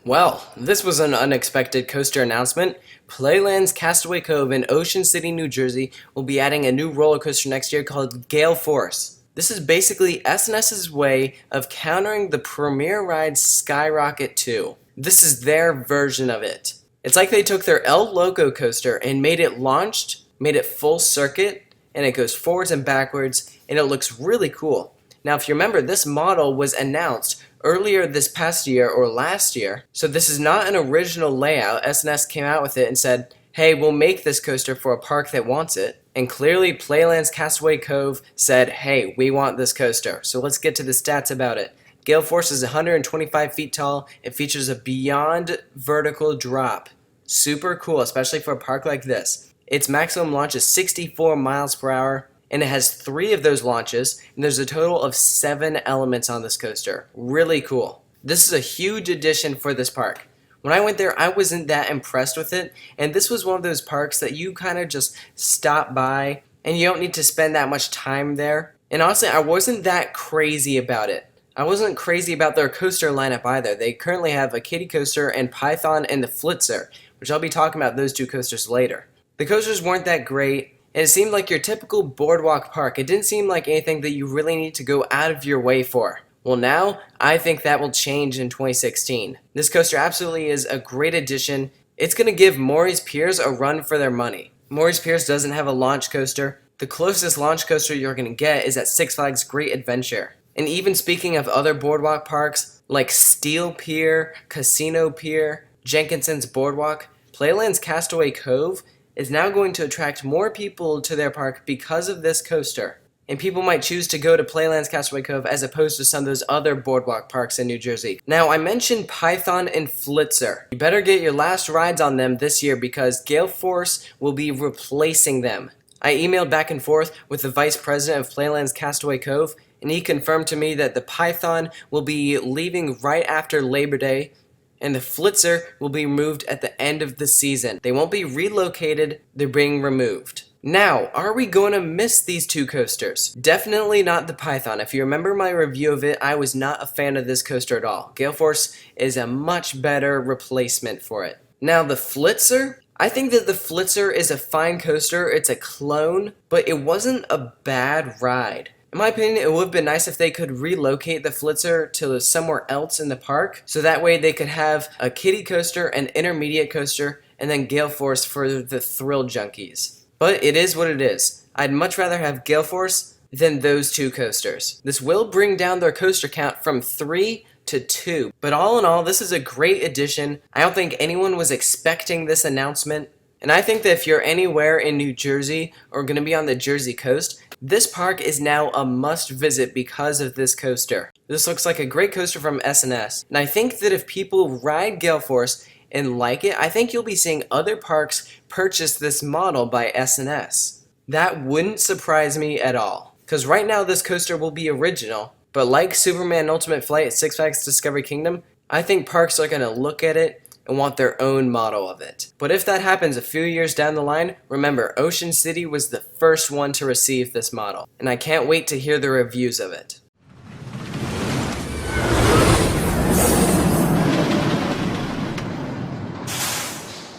Well, this was an unexpected coaster announcement. Playland's Castaway Cove in Ocean City, New Jersey will be adding a new roller coaster next year called GaleForce. This is basically SNS's way of countering the premier ride Skyrocket 2. This is their version of it. It's like they took their El Loco coaster and made it launched, made it full circuit, and it goes forwards and backwards, and it looks really cool. Now, if you remember, this model was announced earlier this past year or last year, so this is not an original layout. SNS came out with it and said, hey, we'll make this coaster for a park that wants it. And clearly Playland's Castaway Cove said, hey, we want this coaster. So let's get to the stats about it. GaleForce is 125 feet tall. It features a beyond vertical drop. Super cool, especially for a park like this. Its maximum launch is 64 miles per hour. And it has 3 of those launches, and there's a total of 7 elements on this coaster. Really cool. This is a huge addition for this park. When I went there, I wasn't that impressed with it, and this was one of those parks that you kind of just stop by, and you don't need to spend that much time there. And honestly, I wasn't that crazy about it. I wasn't crazy about their coaster lineup either. They currently have a kiddie coaster and Python and the Flitzer, which I'll be talking about those 2 coasters later. The coasters weren't that great. And it seemed like your typical boardwalk park. It didn't seem like anything that you really need to go out of your way for. Well, now, I think that will change in 2016. This coaster absolutely is a great addition. It's going to give Morey's Piers a run for their money. Morey's Piers doesn't have a launch coaster. The closest launch coaster you're going to get is at Six Flags Great Adventure. And even speaking of other boardwalk parks, like Steel Pier, Casino Pier, Jenkinson's Boardwalk, Playland's Castaway Cove is now going to attract more people to their park because of this coaster. And people might choose to go to Playland's Castaway Cove as opposed to some of those other boardwalk parks in New Jersey. Now, I mentioned Python and Flitzer. You better get your last rides on them this year because GaleForce will be replacing them. I emailed back and forth with the vice president of Playland's Castaway Cove, and he confirmed to me that the Python will be leaving right after Labor Day, and the Flitzer will be removed at the end of the season. They won't be relocated, they're being removed. Now, are we going to miss these 2 coasters? Definitely not the Python. If you remember my review of it, I was not a fan of this coaster at all. GaleForce is a much better replacement for it. Now, the Flitzer? I think that the Flitzer is a fine coaster. It's a clone, but it wasn't a bad ride. In my opinion, it would have been nice if they could relocate the Flitzer to somewhere else in the park, so that way they could have a kiddie coaster, an intermediate coaster, and then GaleForce for the thrill junkies. But it is what it is. I'd much rather have GaleForce than those 2 coasters. This will bring down their coaster count from 3 to 2. But all in all, this is a great addition. I don't think anyone was expecting this announcement. And I think that if you're anywhere in New Jersey or going to be on the Jersey coast, this park is now a must visit because of this coaster. This looks like a great coaster from SNS. And I think that if people ride GaleForce and like it, I think you'll be seeing other parks purchase this model by SNS. That wouldn't surprise me at all. Because right now this coaster will be original, but like Superman Ultimate Flight at Six Flags Discovery Kingdom, I think parks are going to look at it and want their own model of it. But if that happens a few years down the line, remember, Ocean City was the first one to receive this model, and I can't wait to hear the reviews of it.